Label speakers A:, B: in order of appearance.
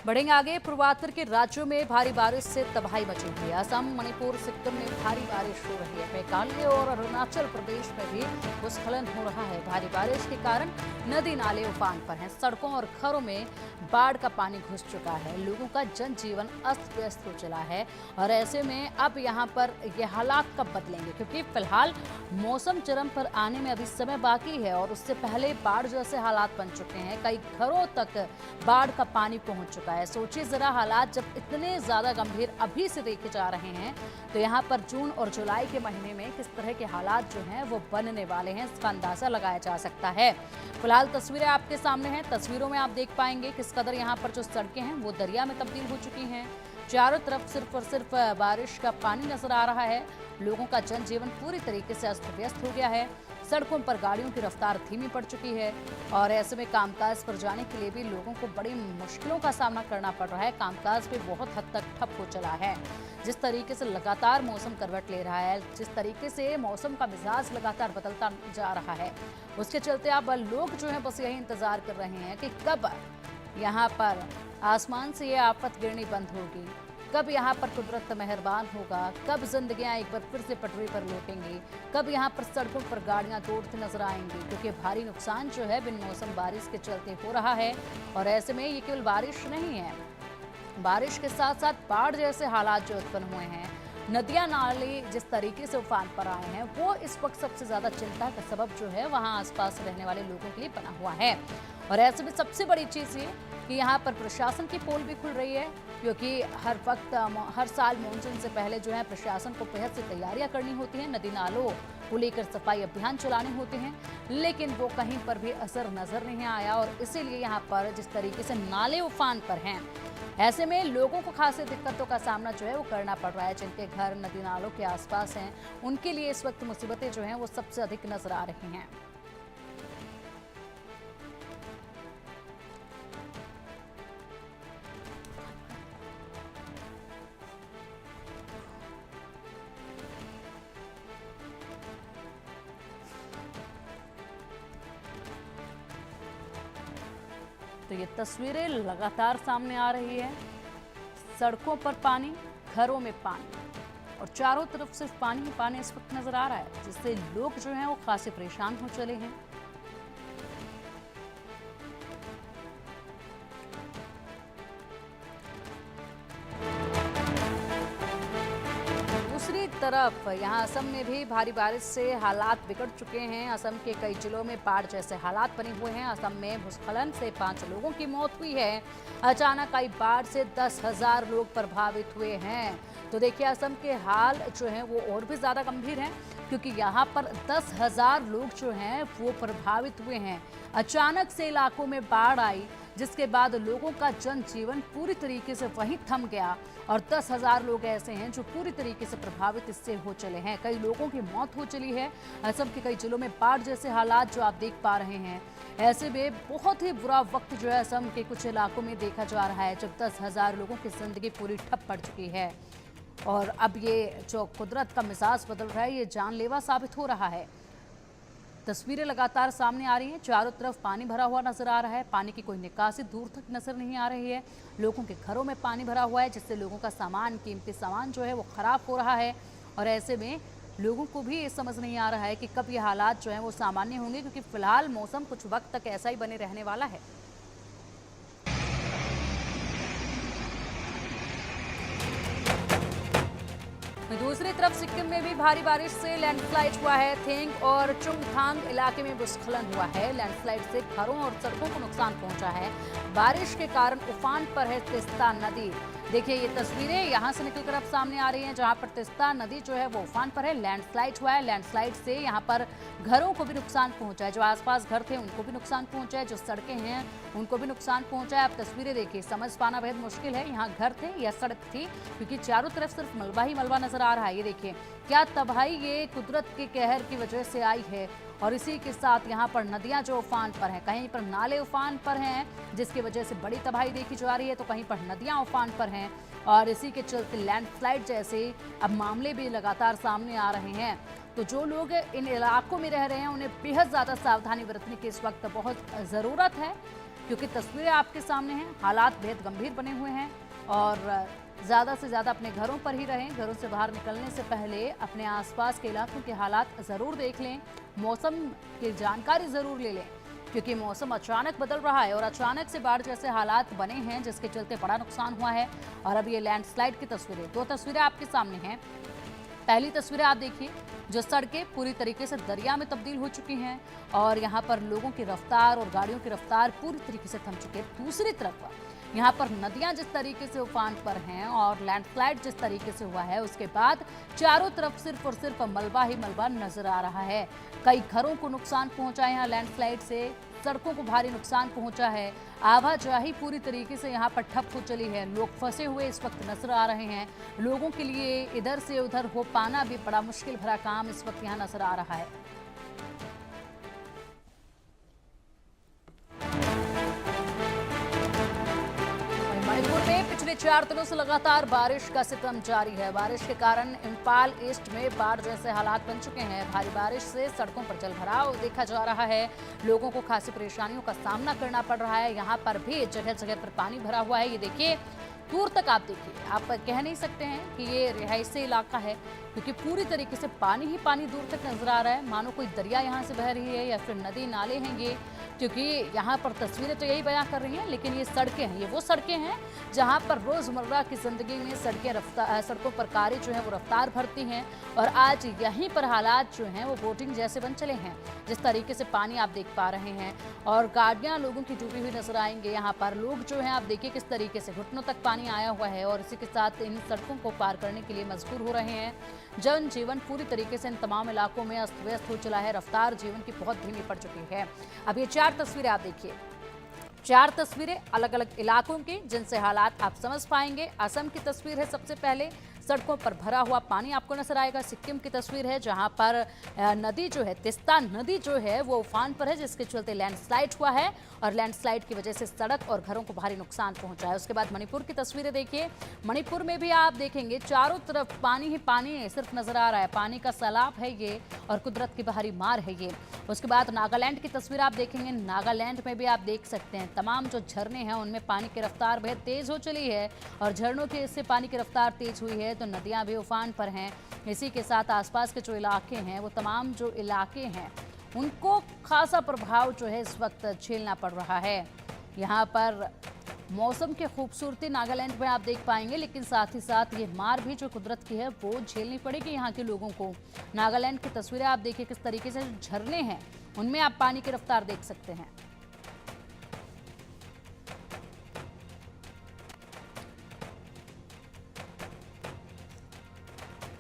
A: बढ़ेंगे आगे। पूर्वोत्तर के राज्यों में भारी बारिश से तबाही मची हुई है। असम, मणिपुर, सिक्किम में भारी बारिश हो रही है। मेघालय और अरुणाचल प्रदेश में भी भूस्खलन हो रहा है। भारी बारिश के कारण नदी नाले उफान पर हैं। सड़कों और घरों में बाढ़ का पानी घुस चुका है। लोगों का जनजीवन अस्त व्यस्त हो चला है और ऐसे में अब यहाँ पर ये हालात कब बदलेंगे, क्योंकि फिलहाल मौसम चरम पर आने में अभी समय बाकी है और उससे पहले बाढ़ जैसे हालात बन चुके हैं। कई घरों तक बाढ़ का पानी पहुंच चुका है। सोचिए जरा, हालात जब इतने ज्यादा गंभीर अभी से देखे जा रहे हैं तो यहाँ पर जून और जुलाई के महीने में किस तरह के हालात जो हैं वो बनने वाले हैं, इसका अंदाजा लगाया जा सकता है। फिलहाल तस्वीरें आपके सामने हैं। तस्वीरों में आप देख पाएंगे किस कदर यहाँ पर जो सड़कें हैं वो दरिया में तब्दील हो चुकी हैं। चारों तरफ सिर्फ और सिर्फ बारिश का पानी नजर आ रहा है। लोगों का जनजीवन पूरी तरीके से अस्त व्यस्त हो गया है। सड़कों पर गाड़ियों की रफ्तार धीमी पड़ चुकी है और ऐसे में कामकाज पर जाने के लिए भी लोगों को बड़ी मुश्किलों का सामना करना पड़ रहा है। कामकाज भी बहुत हद तक ठप हो चला है। जिस तरीके से लगातार मौसम करवट ले रहा है, जिस तरीके से मौसम का मिजाज लगातार बदलता जा रहा है, उसके चलते अब लोग जो है बस यही इंतजार कर रहे हैं कि कब यहाँ पर आसमान से ये आफत गिरनी बंद होगी, कब यहाँ पर कुदरत मेहरबान होगा, कब जिंदगियाँ एक बार फिर से पटरी पर लौटेंगी, कब यहाँ पर सड़कों पर गाड़ियाँ दौड़ती नजर आएंगी, क्योंकि भारी नुकसान जो है बिन मौसम बारिश के चलते हो रहा है। और ऐसे में ये केवल बारिश नहीं है, बारिश के साथ साथ बाढ़ जैसे हालात जो उत्पन्न हुए हैं, नदियां नाले जिस तरीके से उफान पर आए हैं, वो इस वक्त सबसे ज्यादा चिंता का सबब जो है वहां आसपास रहने वाले लोगों के लिए बना हुआ है। और ऐसे में सबसे बड़ी चीज ये कि यहाँ पर प्रशासन की पोल भी खुल रही है, क्योंकि हर साल मानसून से पहले जो है प्रशासन को बेहद से तैयारियां करनी होती हैं, नदी नालों को लेकर सफाई अभियान चलाने होते हैं, लेकिन वो कहीं पर भी असर नजर नहीं आया। और इसीलिए यहाँ पर जिस तरीके से नाले उफान पर हैं, ऐसे में लोगों को खासी दिक्कतों का सामना जो है वो करना पड़ रहा है। जिनके घर नदी नालों के आसपास हैं, उनके लिए इस वक्त मुसीबतें जो हैं वो सबसे अधिक नजर आ रही हैं। तो ये तस्वीरें लगातार सामने आ रही है। सड़कों पर पानी, घरों में पानी और चारों तरफ सिर्फ पानी ही पानी इस वक्त नजर आ रहा है, जिससे लोग जो हैं वो खासे परेशान हो चले हैं। दूसरी तरफ यहाँ असम में भी भारी बारिश से हालात बिगड़ चुके हैं। असम के कई जिलों में बाढ़ जैसे हालात बने हुए हैं। असम में भूस्खलन से 5 लोगों की मौत हुई है। अचानक आई बाढ़ से 10,000 लोग प्रभावित हुए हैं। तो देखिए, असम के हाल जो हैं वो और भी ज़्यादा गंभीर हैं, क्योंकि यहाँ पर 10,000 लोग जो हैं वो प्रभावित हुए हैं। अचानक से इलाकों में बाढ़ आई, जिसके बाद लोगों का जनजीवन पूरी तरीके से वहीं थम गया और 10,000 लोग ऐसे हैं जो पूरी तरीके से प्रभावित इससे हो चले हैं। कई लोगों की मौत हो चली है। असम के कई जिलों में बाढ़ जैसे हालात जो आप देख पा रहे हैं, ऐसे में बहुत ही बुरा वक्त जो है असम के कुछ इलाकों में देखा जा रहा है, जब 10,000 लोगों की जिंदगी पूरी ठप पड़ चुकी है। और अब ये जो कुदरत का मिजाज बदल रहा है, ये जानलेवा साबित हो रहा है। तस्वीरें लगातार सामने आ रही हैं। चारों तरफ पानी भरा हुआ नजर आ रहा है। पानी की कोई निकासी दूर तक नजर नहीं आ रही है। लोगों के घरों में पानी भरा हुआ है, जिससे लोगों का सामान, कीमती सामान जो है वो खराब हो रहा है। और ऐसे में लोगों को भी ये समझ नहीं आ रहा है कि कब ये हालात जो है वो सामान्य होंगे, क्योंकि फिलहाल मौसम कुछ वक्त तक ऐसा ही बने रहने वाला है। दूसरी तरफ सिक्किम में भी भारी बारिश से लैंडस्लाइड हुआ है। थेंग और चुंगथांग इलाके में भूस्खलन हुआ है। लैंडस्लाइड से घरों और सड़कों को नुकसान पहुंचा है। बारिश के कारण उफान पर है तिस्ता नदी। देखिए, ये तस्वीरें यहाँ से निकलकर अब सामने आ रही हैं, जहाँ पर तिस्ता नदी जो है वो उफान पर है। लैंडस्लाइड हुआ है। लैंडस्लाइड से यहाँ पर घरों को भी नुकसान पहुंचा है। जो आसपास घर थे उनको भी नुकसान पहुंचा है, जो सड़कें हैं उनको भी नुकसान पहुंचा है। आप तस्वीरें देखिए, समझ पाना बेहद मुश्किल है यहाँ घर थे या सड़क थी, क्योंकि चारों तरफ सिर्फ मलबा ही मलबा नजर आ रहा है। ये देखिए क्या तबाही ये कुदरत के कहर की वजह से आई है। और इसी के साथ यहाँ पर नदियाँ जो उफान पर हैं, कहीं पर नाले उफान पर हैं, जिसकी वजह से बड़ी तबाही देखी जा रही है, तो कहीं पर नदियाँ उफान पर हैं। और इसी के चलते लैंडस्लाइड जैसे अब मामले भी लगातार सामने आ रहे हैं। तो जो लोग इन इलाकों में रह रहे हैं, उन्हें बेहद ज़्यादा सावधानी बरतने की इस वक्त बहुत ज़रूरत है। क्योंकि तस्वीरें आपके सामने हैं, हालात बेहद गंभीर बने हुए हैं और ज़्यादा से ज़्यादा अपने घरों पर ही रहें। घरों से बाहर निकलने से पहले अपने आसपास के इलाकों के हालात ज़रूर देख लें, मौसम की जानकारी ज़रूर ले लें, क्योंकि मौसम अचानक बदल रहा है और अचानक से बाढ़ जैसे हालात बने हैं जिसके चलते बड़ा नुकसान हुआ है। और अब ये लैंडस्लाइड की तस्वीरें, 2 तस्वीरें आपके सामने हैं। पहली तस्वीरें आप देखिए, जो सड़कें पूरी तरीके से दरिया में तब्दील हो चुकी हैं और यहाँ पर लोगों की रफ्तार और गाड़ियों की रफ्तार पूरी तरीके से थम चुकी है। दूसरी तरफ यहाँ पर नदियां जिस तरीके से उफान पर हैं और लैंडस्लाइड जिस तरीके से हुआ है, उसके बाद चारों तरफ सिर्फ और सिर्फ मलबा ही मलबा नजर आ रहा है। कई घरों को नुकसान पहुंचा है यहाँ लैंडस्लाइड से, सड़कों को भारी नुकसान पहुंचा है, आवाजाही पूरी तरीके से यहाँ पर ठप हो चली है। लोग फंसे हुए इस वक्त नजर आ रहे हैं। लोगों के लिए इधर से उधर हो पाना भी बड़ा मुश्किल भरा काम इस वक्त यहाँ नजर आ रहा है। मणिपुर में पिछले 4 दिनों से लगातार बारिश का सितम जारी है। बारिश के कारण इम्फाल ईस्ट में बाढ़ जैसे हालात बन चुके हैं। भारी बारिश से सड़कों पर जलभराव देखा जा रहा है। लोगों को खासी परेशानियों का सामना करना पड़ रहा है। यहाँ पर भी जगह जगह पर पानी भरा हुआ है। ये देखिए, दूर तक आप देखिए, आप कह नहीं सकते हैं कि ये रिहायशी इलाका है, क्योंकि पूरी तरीके से पानी ही पानी दूर तक नजर आ रहा है, मानो कोई दरिया यहाँ से बह रही है या फिर नदी नाले हैं ये। क्योंकि यहाँ पर तस्वीरें तो यही बयां कर रही हैं, लेकिन ये सड़कें हैं, ये वो सड़कें हैं जहाँ पर रोजमर्रा की जिंदगी में सड़कों पर कारें जो है वो रफ्तार भरती हैं। और आज यहीं पर हालात जो हैं वो बोटिंग जैसे बन चले हैं। जिस तरीके से पानी आप देख पा रहे हैं और गाड़ियां लोगों की डूबी हुई नजर आएंगे। यहाँ पर लोग जो है आप देखिए किस तरीके से घुटनों तक पानी आया हुआ है और इसी के साथ इन सड़कों को पार करने के लिए मजबूर हो रहे हैं। जनजीवन पूरी तरीके से इन तमाम इलाकों में अस्त व्यस्त हो चला है। रफ्तार जीवन की बहुत धीमी पड़ चुकी है। अब ये 4 तस्वीरें आप देखिए, 4 तस्वीरें अलग अलग इलाकों की, जिनसे हालात आप समझ पाएंगे। असम की तस्वीर है सबसे पहले, सड़कों पर भरा हुआ पानी आपको नजर आएगा। सिक्किम की तस्वीर है जहां पर नदी जो है, तिस्ता नदी जो है वो उफान पर है, जिसके चलते लैंडस्लाइड हुआ है और लैंडस्लाइड की वजह से सड़क और घरों को भारी नुकसान पहुंचा है। उसके बाद मणिपुर की तस्वीरें देखिए, मणिपुर में भी आप देखेंगे चारों तरफ पानी ही पानी सिर्फ नजर आ रहा है। पानी का सैलाब है ये और कुदरत की भारी मार है ये। उसके बाद नागालैंड की तस्वीर आप देखेंगे, नागालैंड में भी आप देख सकते हैं तमाम जो झरने हैं उनमें पानी की रफ्तार बेहद तेज हो चली है और झरनों के इससे पानी की रफ्तार तेज हुई है तो नदियां भी उफान पर हैं। इसी के साथ आसपास के जो इलाके हैं वो तमाम जो इलाके हैं उनको खासा प्रभाव जो है इस वक्त झेलना पड़ रहा है। यहाँ पर मौसम की खूबसूरती नागालैंड में आप देख पाएंगे, लेकिन साथ ही साथ ये मार भी जो कुदरत की है वो झेलनी पड़ेगी यहाँ के लोगों को। नागालैंड की तस्वीरें आप देखिए किस तरीके से झरने हैं उनमें आप पानी की रफ्तार देख सकते हैं।